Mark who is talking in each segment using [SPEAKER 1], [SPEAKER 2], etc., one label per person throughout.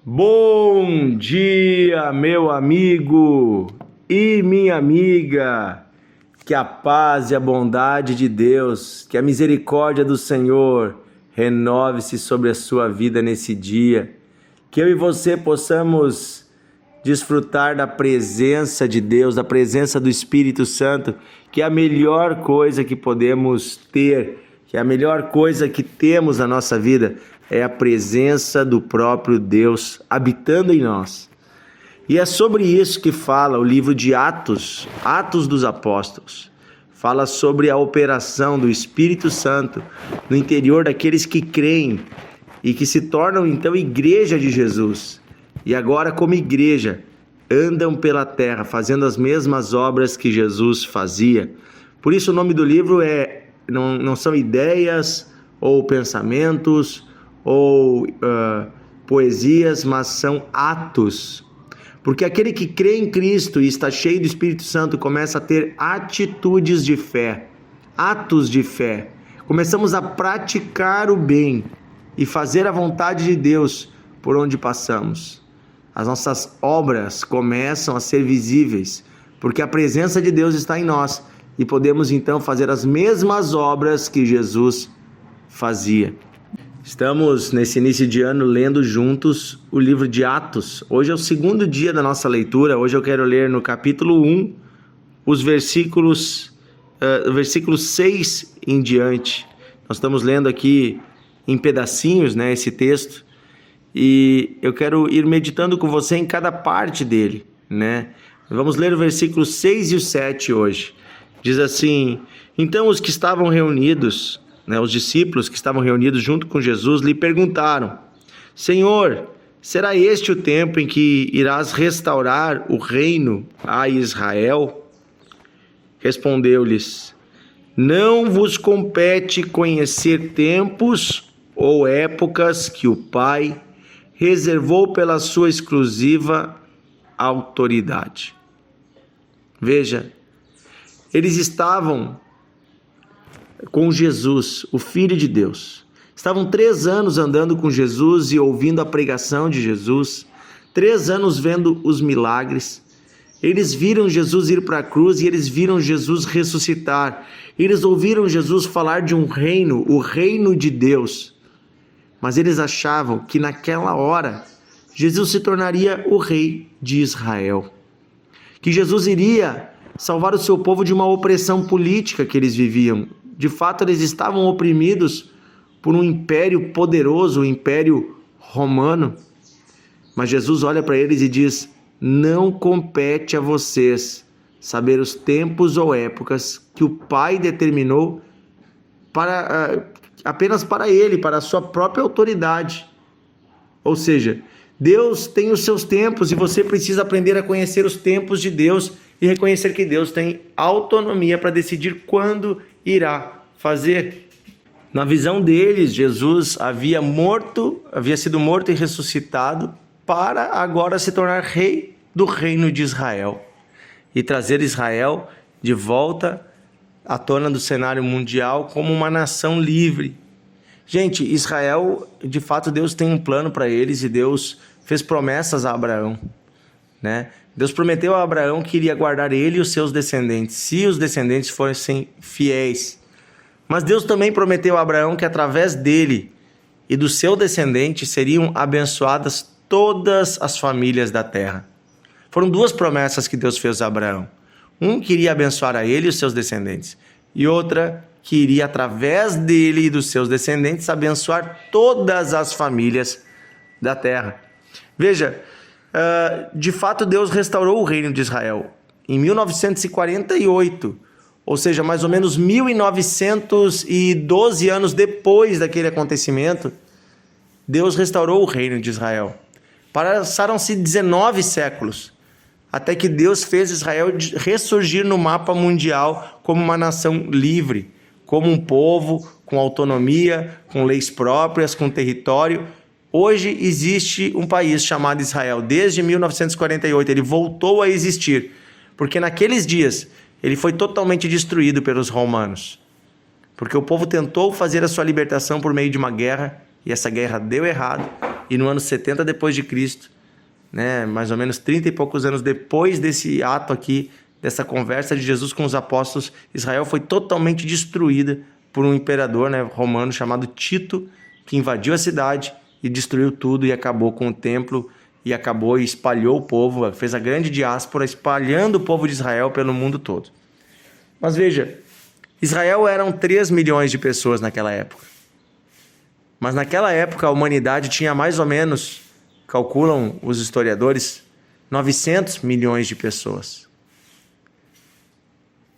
[SPEAKER 1] Bom dia, meu amigo e minha amiga. Que a paz e a bondade de Deus, que a misericórdia do Senhor renove-se sobre a sua vida nesse dia. Que eu e você possamos desfrutar da presença de Deus, da presença do Espírito Santo, que é a melhor coisa que podemos ter, que é a melhor coisa que temos na nossa vida, é a presença do próprio Deus habitando em nós. E é sobre isso que fala o livro de Atos, Atos dos Apóstolos. Fala sobre a operação do Espírito Santo no interior daqueles que creem e que se tornam então igreja de Jesus. E agora, como igreja, andam pela terra fazendo as mesmas obras que Jesus fazia. Por isso o nome do livro não são ideias ou pensamentos ou poesias, mas são atos. Porque aquele que crê em Cristo e está cheio do Espírito Santo começa a ter atitudes de fé, atos de fé. Começamos a praticar o bem e fazer a vontade de Deus por onde passamos. As nossas obras começam a ser visíveis, porque a presença de Deus está em nós e podemos então fazer as mesmas obras que Jesus fazia. Estamos nesse início de ano lendo juntos o livro de Atos. Hoje é o segundo dia da nossa leitura. Hoje eu quero ler no capítulo 1, os versículos 6 em diante. Nós estamos lendo aqui em pedacinhos, esse texto, e eu quero ir meditando com você em cada parte dele, Vamos ler o versículo 6 e o 7 hoje. Diz assim: Então os que estavam reunidos, os discípulos que estavam reunidos junto com Jesus, lhe perguntaram: Senhor, será este o tempo em que irás restaurar o reino a Israel? Respondeu-lhes: Não vos compete conhecer tempos ou épocas que o Pai reservou pela sua exclusiva autoridade. Veja, eles estavam com Jesus, o Filho de Deus. Estavam 3 anos andando com Jesus e ouvindo a pregação de Jesus, 3 anos vendo os milagres. Eles viram Jesus ir para a cruz e eles viram Jesus ressuscitar. Eles ouviram Jesus falar de um reino, o reino de Deus. Mas eles achavam que naquela hora Jesus se tornaria o rei de Israel. Que Jesus iria salvar o seu povo de uma opressão política que eles viviam. De fato, eles estavam oprimidos por um império poderoso, o Império Romano. Mas Jesus olha para eles e diz: não compete a vocês saber os tempos ou épocas que o Pai determinou apenas para Ele, para a sua própria autoridade. Ou seja, Deus tem os seus tempos e você precisa aprender a conhecer os tempos de Deus e reconhecer que Deus tem autonomia para decidir quando irá fazer. Na visão deles, Jesus havia sido morto e ressuscitado para agora se tornar rei do reino de Israel e trazer Israel de volta à tona do cenário mundial como uma nação livre. Gente, Israel, de fato, Deus tem um plano para eles e Deus fez promessas a Abraão, Deus prometeu a Abraão que iria guardar ele e os seus descendentes, se os descendentes fossem fiéis. Mas Deus também prometeu a Abraão que através dele e do seu descendente seriam abençoadas todas as famílias da terra. Foram 2 promessas que Deus fez a Abraão. Um que iria abençoar a ele e os seus descendentes, e outra que iria através dele e dos seus descendentes abençoar todas as famílias da terra. Veja, de fato Deus restaurou o reino de Israel em 1948, ou seja, mais ou menos 1912 anos depois daquele acontecimento. Deus restaurou o reino de Israel. Passaram-se 19 séculos, até que Deus fez Israel ressurgir no mapa mundial como uma nação livre, como um povo com autonomia, com leis próprias, com território. Hoje existe um país chamado Israel. Desde 1948 ele voltou a existir, porque naqueles dias ele foi totalmente destruído pelos romanos. Porque o povo tentou fazer a sua libertação por meio de uma guerra, e essa guerra deu errado, E no ano 70 depois de Cristo, né, mais ou menos 30 e poucos anos depois desse ato aqui, dessa conversa de Jesus com os apóstolos, Israel foi totalmente destruída por um imperador, né, romano chamado Tito, que invadiu a cidade e destruiu tudo e acabou com o templo e acabou e espalhou o povo, fez a grande diáspora espalhando o povo de Israel pelo mundo todo. Mas veja, Israel eram 3 milhões de pessoas naquela época. Mas naquela época a humanidade tinha mais ou menos, calculam os historiadores, 900 milhões de pessoas.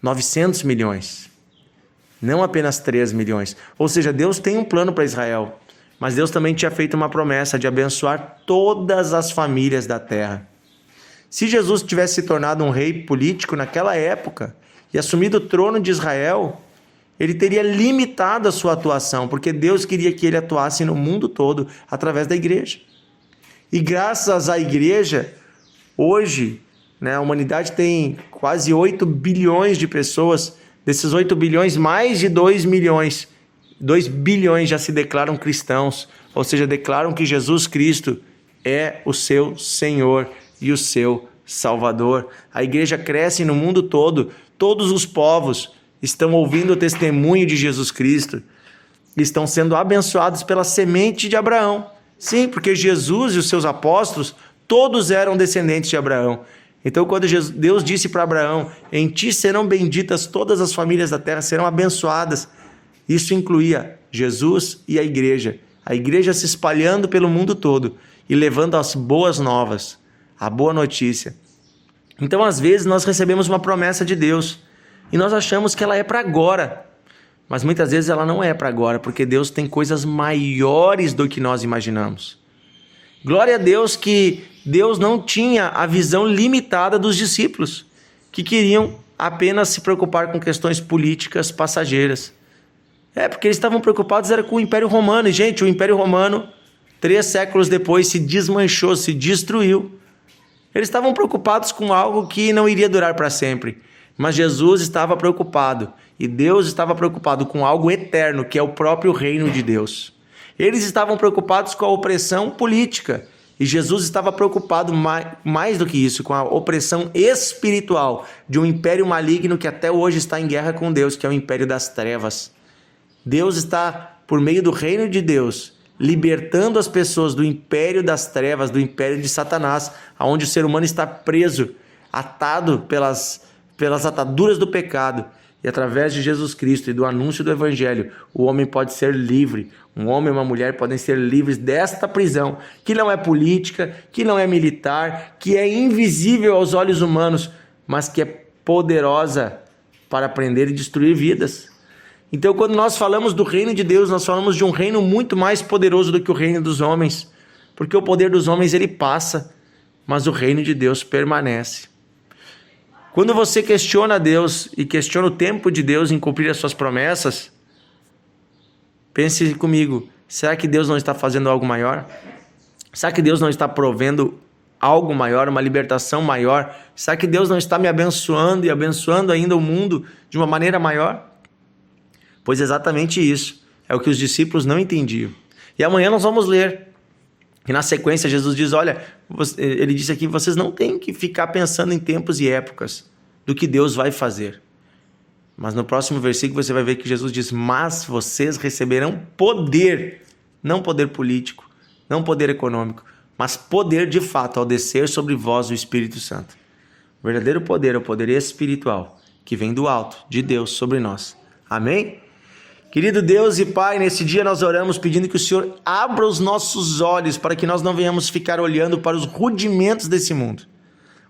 [SPEAKER 1] 900 milhões. Não apenas 3 milhões. Ou seja, Deus tem um plano para Israel. Mas Deus também tinha feito uma promessa de abençoar todas as famílias da terra. Se Jesus tivesse se tornado um rei político naquela época e assumido o trono de Israel, ele teria limitado a sua atuação, porque Deus queria que ele atuasse no mundo todo através da igreja. E graças à igreja, hoje, né, a humanidade tem quase 8 bilhões de pessoas. Desses 8 bilhões, mais de 2 bilhões já se declaram cristãos, ou seja, declaram que Jesus Cristo é o seu Senhor e o seu Salvador. A igreja cresce no mundo todo, todos os povos estão ouvindo o testemunho de Jesus Cristo, estão sendo abençoados pela semente de Abraão. Sim, porque Jesus e os seus apóstolos, todos eram descendentes de Abraão. Então, quando Deus disse para Abraão, em ti serão benditas todas as famílias da terra, serão abençoadas, isso incluía Jesus e a igreja se espalhando pelo mundo todo e levando as boas novas, a boa notícia. Então, às vezes, nós recebemos uma promessa de Deus e nós achamos que ela é para agora, mas muitas vezes ela não é para agora, porque Deus tem coisas maiores do que nós imaginamos. Glória a Deus que Deus não tinha a visão limitada dos discípulos, que queriam apenas se preocupar com questões políticas passageiras. Porque eles estavam preocupados era com o Império Romano. E, gente, o Império Romano, 3 séculos depois, se desmanchou, se destruiu. Eles estavam preocupados com algo que não iria durar para sempre. Mas Jesus estava preocupado. E Deus estava preocupado com algo eterno, que é o próprio reino de Deus. Eles estavam preocupados com a opressão política. E Jesus estava preocupado mais do que isso, com a opressão espiritual de um império maligno que até hoje está em guerra com Deus, que é o império das trevas. Deus está, por meio do reino de Deus, libertando as pessoas do império das trevas, do império de Satanás, onde o ser humano está preso, atado pelas ataduras do pecado. E através de Jesus Cristo e do anúncio do Evangelho, o homem pode ser livre. Um homem e uma mulher podem ser livres desta prisão, que não é política, que não é militar, que é invisível aos olhos humanos, mas que é poderosa para prender e destruir vidas. Então, quando nós falamos do reino de Deus, nós falamos de um reino muito mais poderoso do que o reino dos homens, porque o poder dos homens ele passa, mas o reino de Deus permanece. Quando você questiona Deus e questiona o tempo de Deus em cumprir as suas promessas, pense comigo, será que Deus não está fazendo algo maior? Será que Deus não está provendo algo maior, uma libertação maior? Será que Deus não está me abençoando e abençoando ainda o mundo de uma maneira maior? Pois exatamente isso é o que os discípulos não entendiam. E amanhã nós vamos ler. E na sequência Jesus diz, olha, ele disse aqui, vocês não têm que ficar pensando em tempos e épocas do que Deus vai fazer. Mas no próximo versículo você vai ver que Jesus diz, mas vocês receberão poder, não poder político, não poder econômico, mas poder de fato ao descer sobre vós o Espírito Santo. O verdadeiro poder é o poder espiritual, que vem do alto, de Deus sobre nós. Amém? Querido Deus e Pai, nesse dia nós oramos pedindo que o Senhor abra os nossos olhos para que nós não venhamos ficar olhando para os rudimentos desse mundo.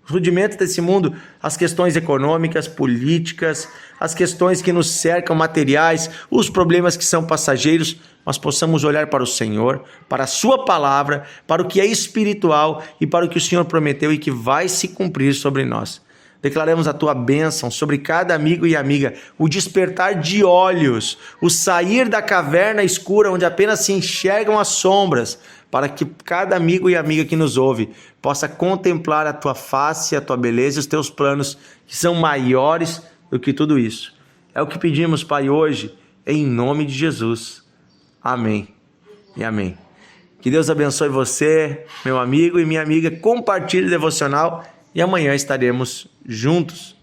[SPEAKER 1] Os rudimentos desse mundo, as questões econômicas, políticas, as questões que nos cercam, materiais, os problemas que são passageiros, mas possamos olhar para o Senhor, para a sua palavra, para o que é espiritual e para o que o Senhor prometeu e que vai se cumprir sobre nós. Declaramos a tua bênção sobre cada amigo e amiga, o despertar de olhos, o sair da caverna escura onde apenas se enxergam as sombras, para que cada amigo e amiga que nos ouve possa contemplar a tua face, a tua beleza e os teus planos, que são maiores do que tudo isso. É o que pedimos, Pai, hoje, em nome de Jesus. Amém e amém. Que Deus abençoe você, meu amigo e minha amiga. Compartilhe o devocional e amanhã estaremos juntos.